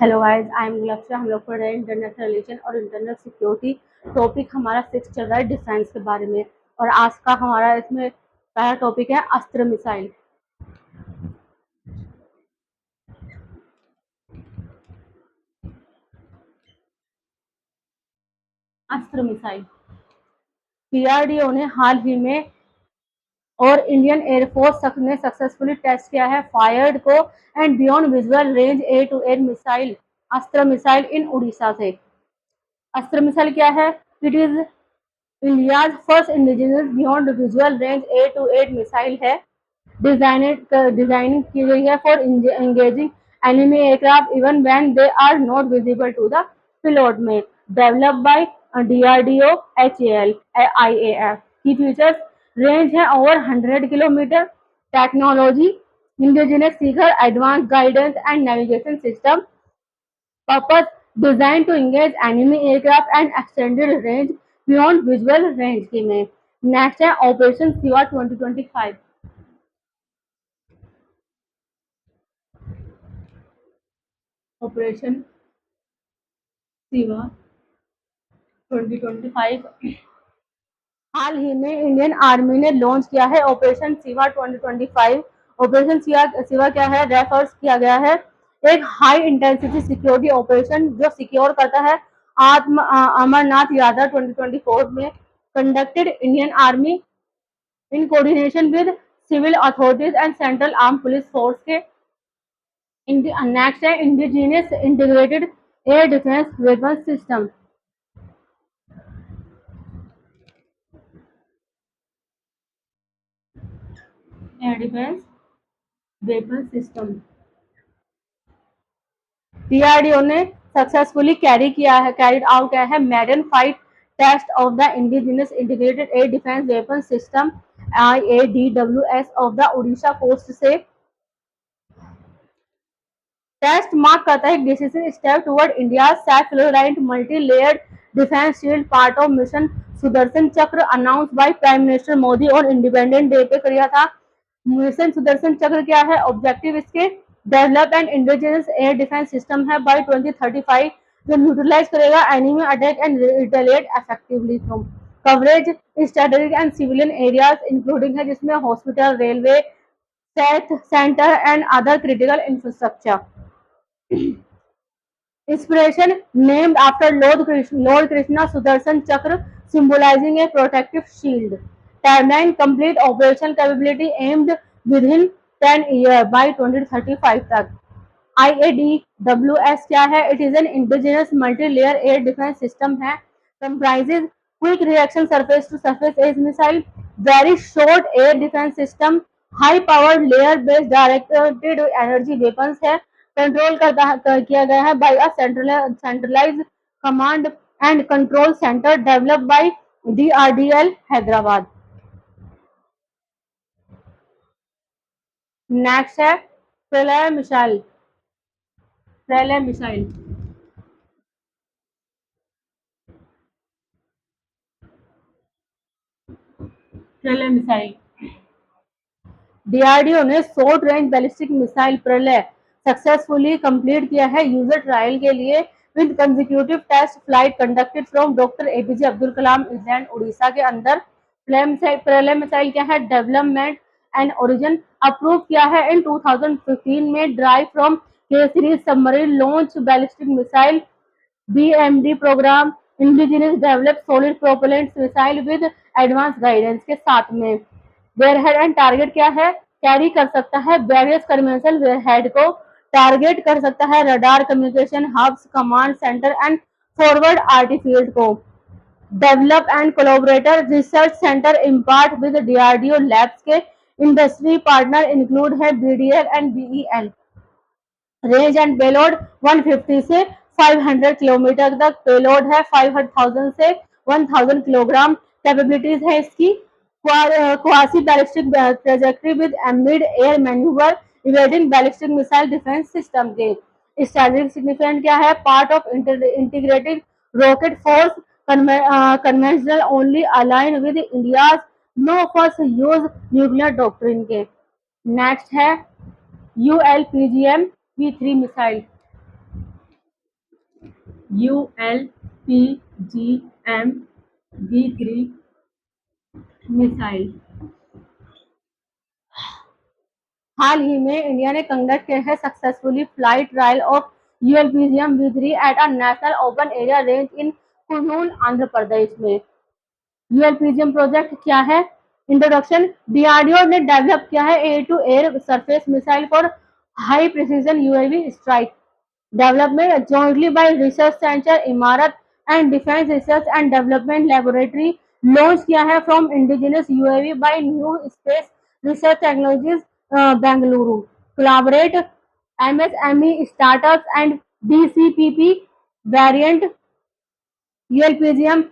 Hello guys, I am लक्ष्य। हम लोग पढ़ रहे हैं इंटरनेशनल रिलेशन और इंटरनल सिक्योरिटी। टॉपिक हमारा 6 चल रहा है डिफेंस के बारे में। और आज का हमारा इसमें पहला टॉपिक है अस्त्र मिसाइल। अस्त्र मिसाइल डीआरडीओ ने हाल ही में और इंडियन एयरफोर्स ने सक्सेसफुली टेस्ट किया है फायर्ड को and beyond visual range air to air missile Astra missile in Orissa से। अस्त्र मिसाइल क्या है? It is India's first indigenous beyond visual range air to air missile है। डिजाइनिंग की गई है for engaging enemy aircraft even when they are not visible to the pilot में। Developed by DRDO HAL IAF की features range है over 100 kilometre. Technology indigenous seeker advance guidance and navigation system. Purpose design to engage enemy aircraft and extended range beyond visual range की में। Next है operation सिवा 2025। Operation सिवा 2025 हाल ही में Indian army ने लॉन्च किया है ऑपरेशन सिवा 2025। ऑपरेशन सिवा क्या है? रेफर्स किया गया है एक हाई इंटेंसिटी सिक्योरिटी ऑपरेशन जो सिक्योर करता है अमरनाथ यात्रा 2024 में conducted Indian army in coordination with civil authorities and central arm police force के। नेक्स्ट है indigenous integrated air defence weapon system. Air defence weapon system DRDO ने सक्सेसफुली कैरिड आउट किया है maiden fight test of the indigenous integrated air defence weapon system IADWS of the Odisha coast से। Test mark करता है decision step toward India self reliant multi layered defence shield part of mission Sudarshan Chakra announce by prime minister Modi और independent day पे किया था। Mission Sudarshan चक्र क्या है? ऑब्जेक्टिव इसके develop and indigenous air defence system है बाय 2035 जो न्यूट्रलाइज करेगा enemy attack and retaliate effectively from coverage strategic and civilian areas including है जिसमें hospital railway centre and other critical infrastructure. Inspiration named after Lord Krishna Sudarshan Chakra symbolizing a protective shield. Timeline complete operational capability aimed within 10 years by 2035 तक। IADWS क्या है? It is an indigenous multi-layer air defense system है comprises quick reaction surface to surface air missile, very short air defense system, high powered layer based directed energy weapons है control किया गया है by a centralised command and control centre developed by DRDL Hyderabad. Next है Pralay missile. Pralay missile Pralay missile DRDO ने short range ballistic missile Pralay successfully complete किया है user trial के लिए with consecutive test flight conducted from doctor APJ Abdul Kalam England Odisha के अंदर। प्रलय missile क्या है? डेवलपमेंट एंड ओरिजिन अप्रूव किया है इन 2015 में drive from K series submarine launch ballistic missile BMD programme indigenous develop solid propellant missile with advance guidance के साथ में। वेयरहेड एंड टारगेट क्या है? कैरी कर सकता है वेरियस कमर्शियल वेयरहेड को, टारगेट कर सकता है radar communication hubs command centre and forward airfield को। Develop and collaborator research centre Imarat with DRDO labs के इंडस्ट्री पार्टनर इंक्लूड है BDL and BEL। Range and payload 150 से 500 किलोमीटर तक, पेलोड है 5,000 से 1,000 किलोग्राम। कैपेबिलिटीज है इसकी quasi ballistic trajectory with mid air manoeuvre evading ballistic missile defence system के। Strategic significant क्या है? Part of integrated rocket force conventional only align with India's no first use nuclear doctrine के। Next है ULPGM V3 missile. ULPGM-V3 missile. हाल ही में India ने conduct किया है successfully flight trial of ULPGM V3 at a national open area range in Kurnool, Andhra Pradesh में। यूएलपीजीएम project क्या है? इंट्रोडक्शन। डीआरडीओ ने डेवलप किया है air to air surface missile for high precision UAV strike development jointly by Research Center Imarat and Defense Research and Development Laboratory launched किया है from indigenous UAV by New Space Research Technologies Bengaluru collaborate MSME startups and DCPP variant ULPGM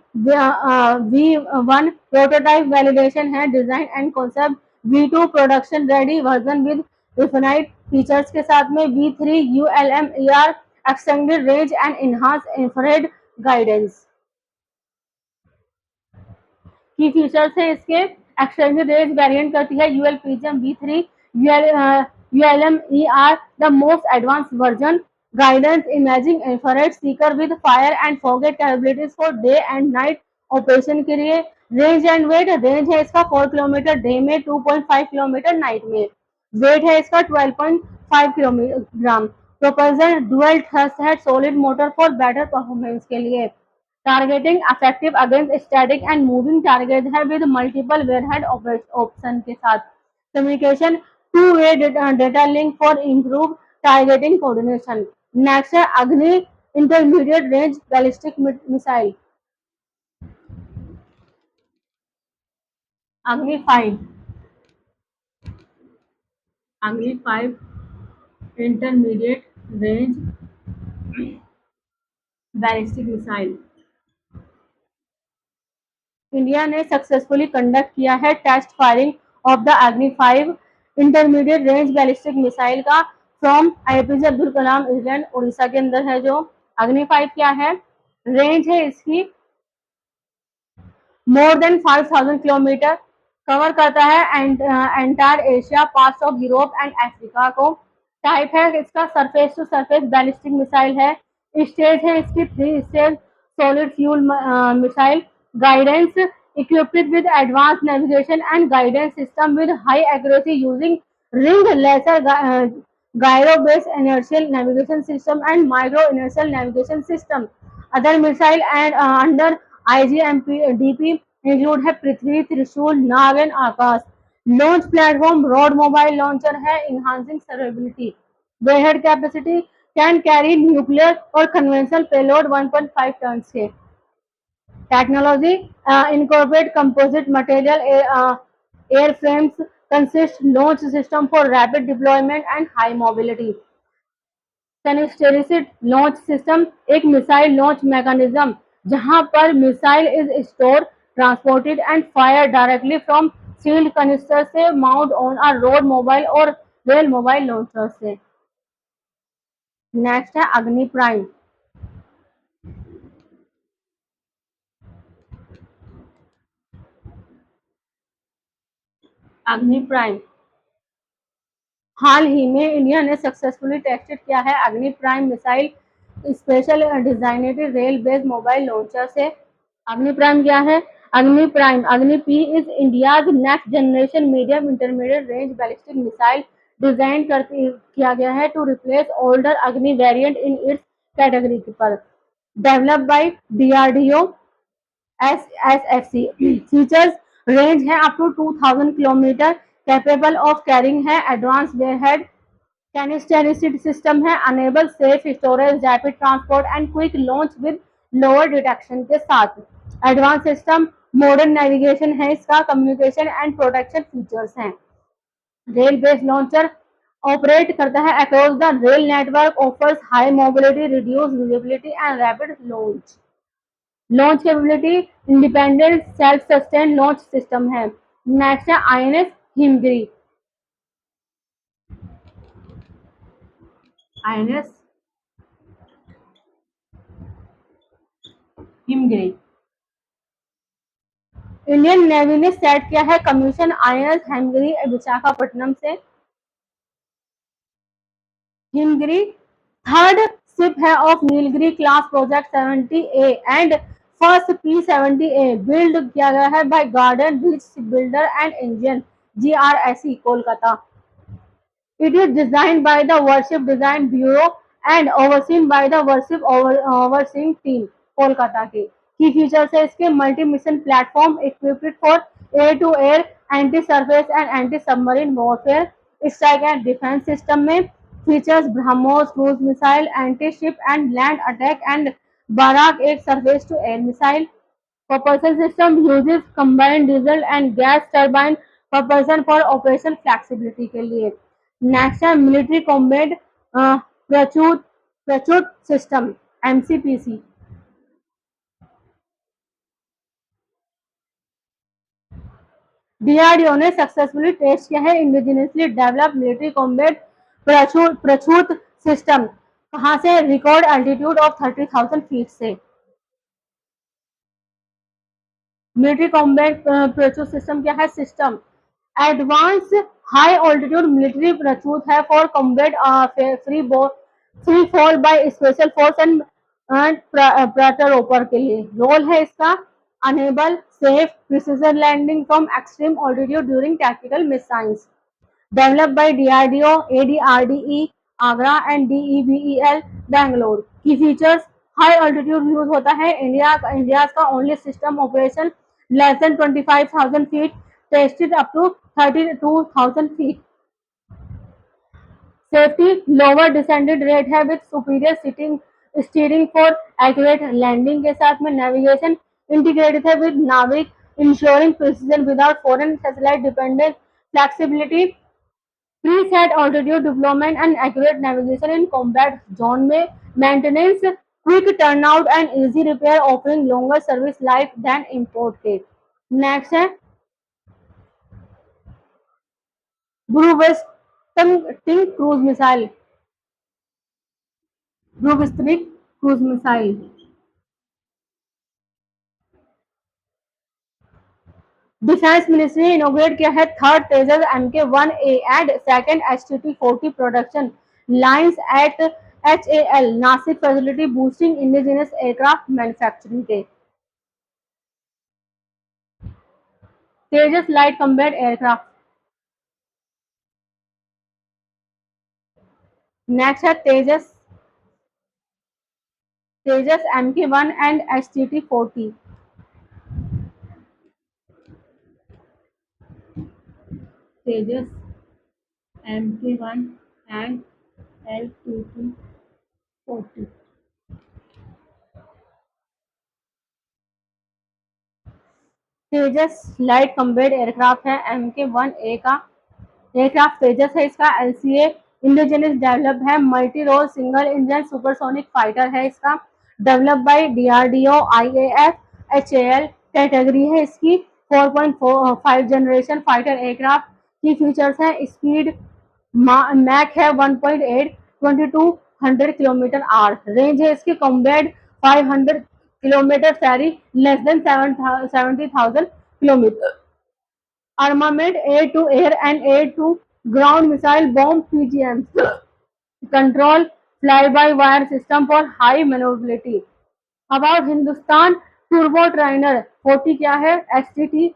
V1 prototype validation है design and concept V2 production ready version with refined features के साथ में V3 ULMER extended range and enhance infrared guidance की features है इसके। Extended range variant करती है ULPGM V3 ULMER the most advance version guidance imaging infrared seeker with fire and forget capabilities for day and night operation के लिए। Range and wait. Range है इसका 4 kilometre day में, 2.5 kilometre night में। Wait है इसका 12.5 किलोग्राम। प्रोपल्सन डुअल थ्रस्ट है, solid motor for better performance के लिए। Targeting effective against static and moving target है विद मल्टीपल वेयरहेड ऑप्शन के साथ। Communication two way data link for improve targeting coordination. Next है अग्नि इंटरमीडिएट रेंज बैलिस्टिक मिसाइल। अग्नि 5 intermediate range ballistic missile. India ने successfully conduct किया है test firing of the अग्नि 5 इंटरमीडिएट रेंज बैलिस्टिक मिसाइल का from APJ Abdul Kalam island Orissa के अंदर है। जो अग्नि 5 क्या है? रेंज है इसकी मोर देन 5000 किलोमीटर, कवर करता है entire Asia, parts of Europe and Africa को। टाइप है इसका surface to surface ballistic missile है। स्टेज है इसकी 3 stage solid fuel missile. Guidance equipped with advanced navigation and guidance system with high accuracy using ring laser gyro based inertial navigation system and micro inertial navigation system. Other missile and under IGMP include है Prithvi, Trishul, Nag and Akash. Launch platform road mobile launcher है enhancing survivability. Warhead capacity can carry nuclear और conventional payload 1.5 tonne के। Technology incorporate composite material airframes consist launch system for rapid deployment and high mobility. Canisterised launch system एक missile launch mechanism जहां पर missile is store transported and fire directly from sealed canister से mount on a road mobile और rail mobile launcher से। Next है Agni prime. अग्नि prime हाल ही में इंडिया ने सक्सेसफुली टेस्टेड किया है Agni prime missile special designated rail based mobile launcher से। अग्नि प्राइम क्या है? Agni P is India's next generation medium intermediate range ballistic missile design किया गया है to replace older Agni variant in its category पर। Develop by DRDO SSFC। Features range है up to 2000 kilometre, capable of carrying है advance warhead canisterised system है, enable safe storage rapid transport and quick launch with lower detection के साथ। Advance system modern navigation है इसका, communication and protection features हैं। Rail based launcher operate करता है across the rail network, offers high mobility, reduce visibility and rapid launch. Launch capability independent self sustain launch system है। Next है INS Himgiri. INS Himgiri Indian navy ने set किया है commission INS Himgiri Visakhapatnam से। Himgiri third ship है of Nilgiri class project 70A and first P-70A build किया गया है by garden beach builder and engine GRSE Kolkata. It is designed by the Warship Design Bureau and overseen by the Warship Overseeing Team Kolkata के। की features है इसके multi mission platform equipped for air to air anti surface and anti submarine warfare strike and defence system में features BrahMos cruise missile anti ship and land attack and Barak एक surface to air missile. Propulsion system uses combined diesel and gas turbine propulsion for operation flexibility के लिए। Next है military combat parachute parachute system MCPC। DRDO ने successfully test किया है indigenously develop military combat parachute parachute system. कहाँ से? Record altitude of 30,000 feet से। Military combat parachute system क्या है? System advance high altitude military parachute है for combat free fall by special force and paratrooper के लिए। रोल है इसका enable safe precision landing from extreme altitude during tactical missiles. Developed by DRDO ADRDE Agra and DEVEL Bangalore. की features high altitude use होता है India का only system operation less than 25,000 feet tested up to 32,000 feet. Safety lower descended rate है with superior sitting steering for accurate landing के साथ में navigation integrated है with NavIC ensuring precision without foreign satellite dependent flexibility preset altitude deployment and accurate navigation in combat zone में maintenance quick turnout and easy repair offering longer service life than import के। Next है ब्रूवेस्टिंग cruise missile. ब्रूवेस्टिंग cruise missile defence ministry inaugurate किया है third Tejas MK-1A and second HTT-40 production lines at HAL Nashik facility boosting indigenous aircraft manufacturing के। Tejas light combat aircraft. Next है Tejas MK-1 and HTT-40। Tejas MK-1 and HTT-40। Tejas light combat aircraft है MK-1A का। Aircraft Tejas है इसका LCA indigenous develop है multi role single engine supersonic fighter है इसका। Develop by DRDO IAF HAL category है इसकी 4.5 जनरेशन फाइटर एयरक्राफ्ट। की फीचर्स है स्पीड मैक है 1.8 2200 किलोमीटर आवर। रेंज है इसकी combat 500 kilometre ferry less than 70,000 kilometre. armament air to air and air to ground missile bomb PGMs control fly by wire system for high maneuverability। about Hindustan turbo trainer 40 क्या है? HTT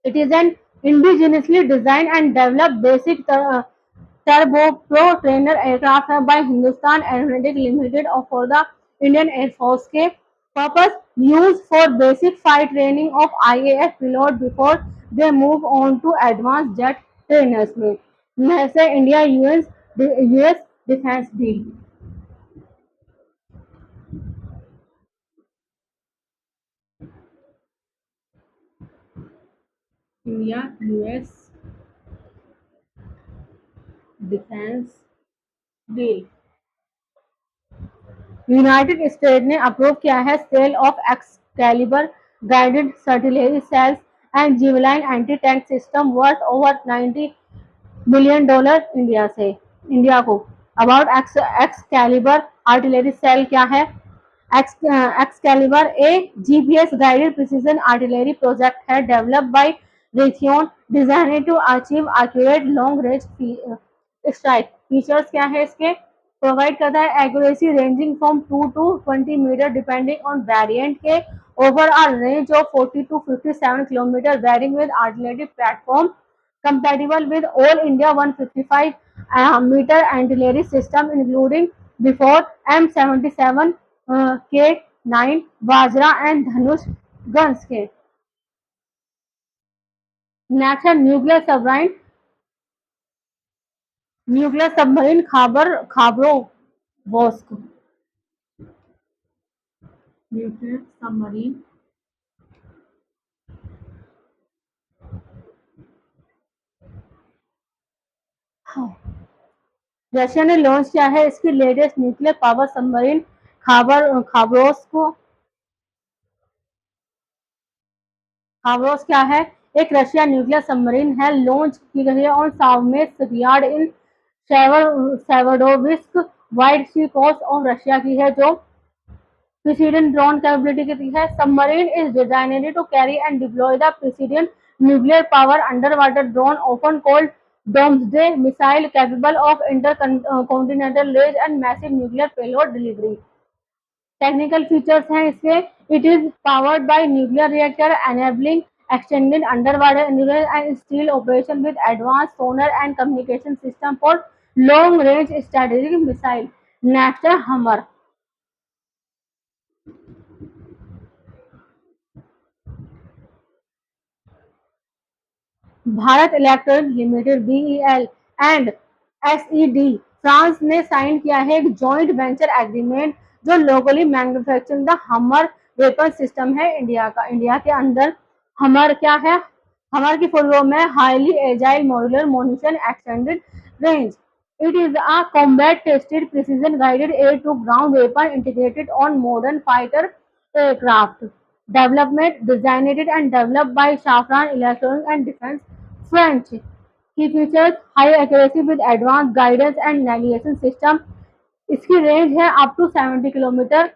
it is an indigenously designed and developed basic turbo trainer aircraft है by Hindustan aeronautic limited और for the Indian Air Force के। Purpose used for basic flight training of IAF pilot before they move on to advanced jet trainers में। से India US defence deal. India US defence deal. United State ने approve किया है sale of Excalibur guided artillery shells and Javelin anti tank system worth over $90 million India को। About Excalibur artillery shell क्या है? Excalibur a GPS guided precision artillery project है developed by Raytheon designed to achieve accurate long range strike. Features क्या है इसके? Provide करता है accuracy ranging from 2 to 20 metre depending on variant के overall range of 40 to 57 kilometre varying with artillery platform compatible with all India 155 meter artillery system including before M77 K9 Vajra and Dhanush guns के next है nuclear submarine Khabarovsk nuclear submarine Russia ने launch किया है इसकी latest nuclear power submarine Khabarovsk Khabarov क्या है? एक Russia nuclear submarine है, लॉन्च की गई है on Sevmash yard in Severodvinsk White Sea coast of Russia की है जो प्रिसीजन ड्रोन कैपेबिलिटी की है. Submarine is designed to carry and deploy the precision nuclear power underwater drone often called doomsday missile capable of intercontinental range and massive nuclear payload delivery. Technical features हैं इसके. It is powered by nuclear reactor enabling extended under water endurance and steel operation with advance sonar and communication system for long range strategic missile. Next है hammer. Bharat electronics limited BEL and SED France ने sign किया है एक joint venture agreement जो locally manufacturing the hammer weapon system है India का. India के अंदर हमर क्या है? हमर की फुल फॉर्म है highly agile modular munition extended range. It is a combat tested precision guided air to ground weapon integrated on modern fighter aircraft. Development designed and developed by Safran Electronics and Defense French. Key features high accuracy with advanced guidance and navigation system. इसकी range है up to 70 kilometre.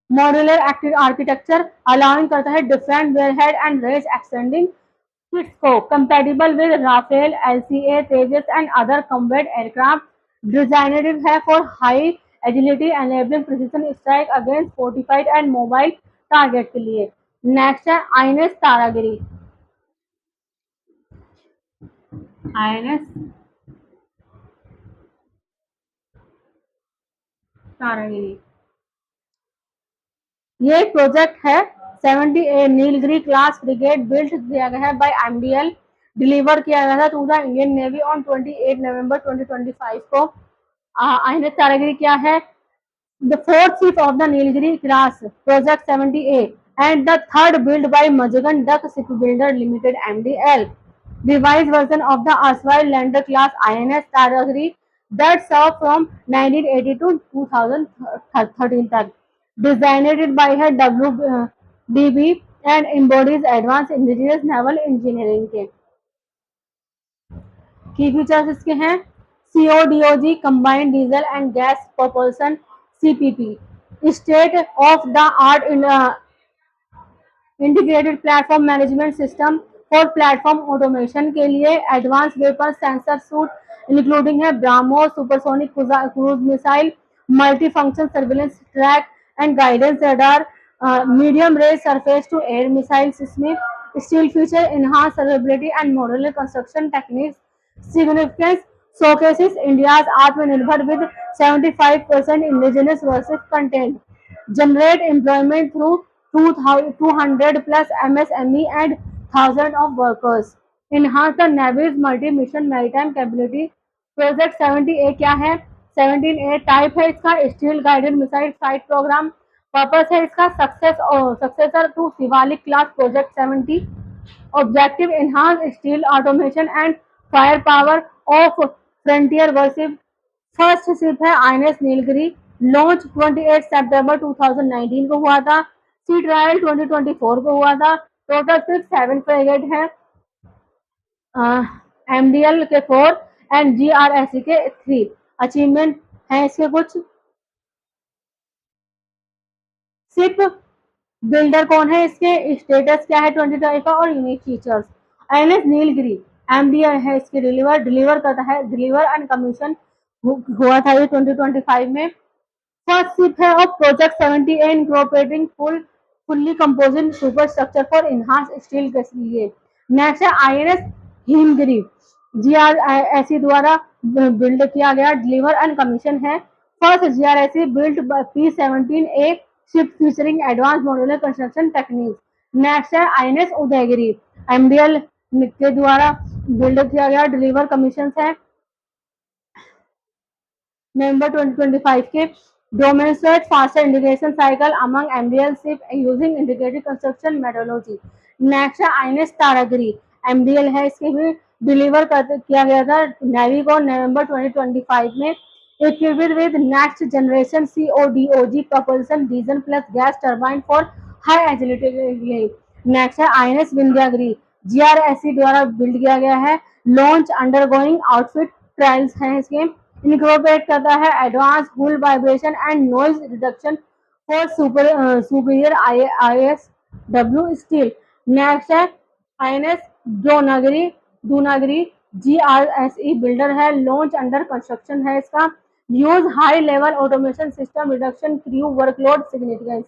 Modular architecture allowing करता है different warhead and range extending kits को. Compatible with Rafale LCA Tejas and other combat aircraft. Designed है for high agility enabling precision strike against fortified and mobile target के लिए. Next है INS Taragiri. INS Taragiri ये एक project है 70 नीलगिरी क्लास फ्रिगेट बिल्ट किया गया है बाय एमडीएल. डिलीवर किया गया था to the Indian navy on 28 November 2025 को. आईएनएस तारागिरी क्या है? The fourth ship of the Nilgiri class Project 70A and the third built by Mazagan Duck Shipbuilder Limited MDL. Revised version of the erstwhile lander class INS Taragiri that served from 1980 to 2013 तक. Designed by her WDB and embodies advanced indigenous naval engineering के. की features इसके हैं CODOG combined diesel and gas propulsion CPP. State of the art integrated platform management system for platform automation के लिए advance weapon sensor suite including है BrahMos supersonic cruise missile multi function surveillance track and guidance radar medium range surface to air missile system. Stealth feature enhanced survivability and modular construction techniques. Significance showcases India's Atmanirbhar with 75% indigenous versus content. Generate employment through 200 plus MSME and thousands of workers. Enhance the Navy's multi-mission maritime capability. Project 70A क्या है? 17A type है इसका steel guided missile fight programme. Purpose है इसका successor to Shivalik class project 70. Objective enhance steel automation and fire power of frontier warship. First ship है INS Nilgiri. Launch 28 सितंबर 2019 को हुआ था. सी ट्रायल 2024 को हुआ था. टोटल शिप 7 फ्रिगेट है एमडीएल के 4 एंड जीआरएससी के 3. अचीवमेंट है इसके कुछ. शिप बिल्डर कौन है इसके. स्टेटस क्या है 2025 और unique features. INS Nilgiri MDI है इसके डिलीवर करता है, डिलीवर एंड कमीशन हुआ था ये 2025 में। फर्स्ट शिप है of project 70 incorporating fully composite super structure for enhance stealth के लिए। नेक्स्ट है आईएनएस हिमगिरी, जीआरएससी द्वारा बिल्ड किया गया, डिलीवर एंड कमीशन है। First GRSC built P-17 A ship featuring advance modular construction technique. Next है INS Udaygiri, MDL के द्वारा बिल्ड किया गया, डिलीवर कमीशन है November 2025 के। demonstrate faster integration cycle among MDL ship using integrated construction methodology। Next है INS Taragiri, MDL है, इसके भी डिलीवर किया गया था नेवी को नवंबर 2025 में। Equipped with next generation CODOG propulsion diesel plus gas turbine for high agility. Next है आईएनएस विंध्यागिरी, जीआरएससी द्वारा बिल्ड किया गया है, लॉन्च अंडरगोइंग आउटफिट ट्रायल्स हैं इसके। इनकॉर्पोरेट करता है advance hull vibration and noise reduction for superior ISW steel. Next है आईएनएस दूनागिरी, GRSE बिल्डर है, लॉन्च अंडर कंस्ट्रक्शन है इसका। Use high level automation system reduction crew workload significance.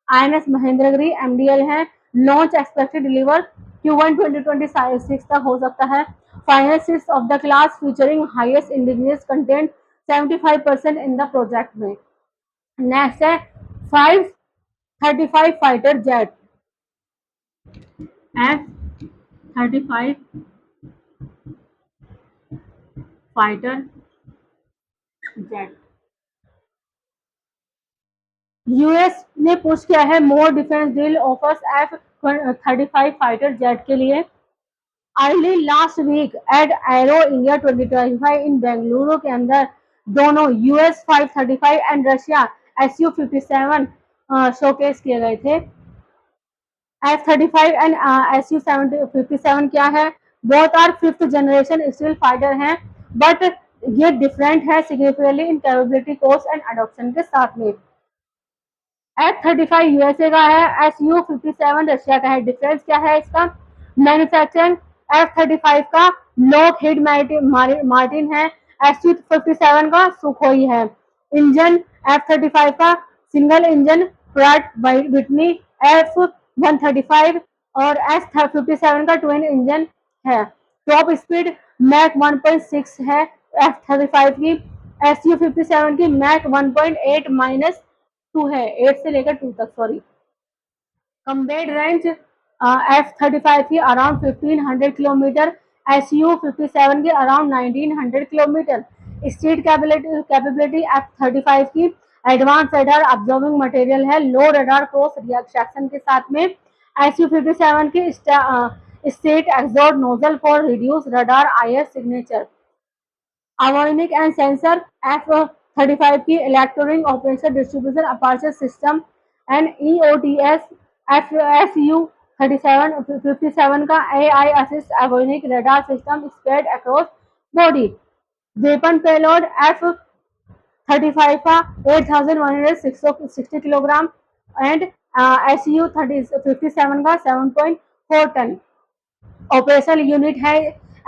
INS Mahendragiri MDL है, launch expected deliver Q1 2026 तक हो सकता है। Final ships of the class featuring highest indigenous content 75% in the project में। Next है 535 fighter jet, F-35 fighter jet. US ने push किया है more defence deal offers F-35 fighter jet के लिए। Early last week at Aero India 2025 in Bengaluru के अंदर दोनों US 535 and Russia Su-57 showcase किए गए थे। F-35 एंड Su-57 क्या है? Both are fifth generation steel fighter हैं, बट ये डिफरेंट है significantly in capability, cost and adoption के साथ में। F-35 यूएसए का है, Su-57 रशिया का है। डिफरेंस क्या है इसका? मैन्युफैक्चरिंग F-35 का लॉकहीड मार्टिन है, Su-57 का सुखोई है। इंजन F-35 का single engine Pratt Whitney F-135 और S-57 का ट्विन इंजन है। टॉप स्पीड मैक 1.6 है F-35 की, Su-57 की मैक 1.8 माइनस 2 है, 8 से लेकर 2 तक, सॉरी। कम्बेट रेंज F-35 की अराउंड 1500 किलोमीटर, Su-57 की around 1900 kilometre. Street capability F-35 की एडवांस रडार अब्जॉर्बिंग मटेरियल है, लो रडार क्रॉस रिएक्शन के साथ में। Su-57 की straight exhaust nozzle for reduce radar IR signature. Avionics and sensor F-35 की electronic operation distribution aperture system and EOTS। Su-57 का AI assist avionic radar system spread across body. Weapon payload F-35 का 8160 kilogram and Su-57 का 7.4 ton. Operational unit है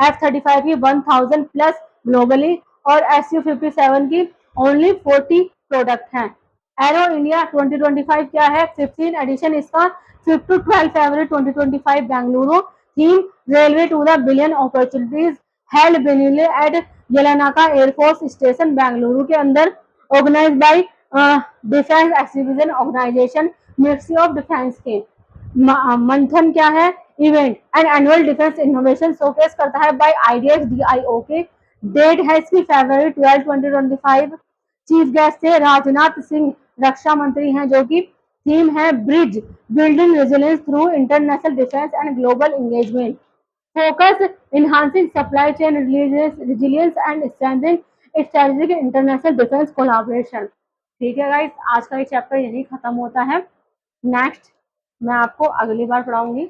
F-35 की 1000 plus globally और Su-57 की only 40 product हैं। Aero India 2025 क्या है? 15 एडिशन इसका, 5 to 12 फरवरी 2025 Bengaluru. Theme runway to the billion opportunities, held biennially at Yelahanka air force station Bengaluru के अंदर। Organise by defence exhibition organisation, ministry of defence के। मंथन क्या है? Event and annual defence innovation showcase करता है बाय IDX-DIO के। डेट है इसकी फरवरी 12 2025। चीफ गेस्ट थे राजनाथ सिंह, रक्षा मंत्री हैं, जो कि थीम है bridge building resilience through international defence and global engagement. Focus enhancing supply chain resilience and strengthening strategic international defence collaboration. ठीक है गाइस, आज का ये चैप्टर यही खत्म होता है। नेक्स्ट मैं आपको अगली बार पढ़ाऊंगी।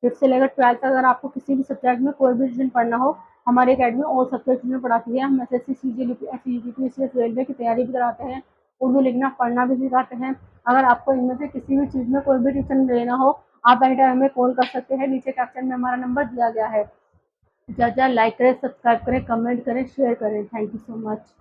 5th से लेकर 12th तक अगर आपको किसी भी सब्जेक्ट में कोई भी डिवीजन पढ़ना हो, हमारे अकेडमी ऑल सब्जेक्ट में पढ़ाती है। हम SSC, CGL, UPSC, रेलवे की तैयारी भी कराते हैं, उर्दू लिखना पढ़ना भी सिखाते हैं। अगर आपको इनमें से किसी भी चीज़ में कोई भी ट्यूशन लेना हो, आप एनी टाइम हमें कॉल कर सकते हैं। नीचे कैप्शन में हमारा नंबर दिया गया है। ज़्यादा लाइक करें, सब्सक्राइब करें, कमेंट करें, शेयर करें। Thank you so much.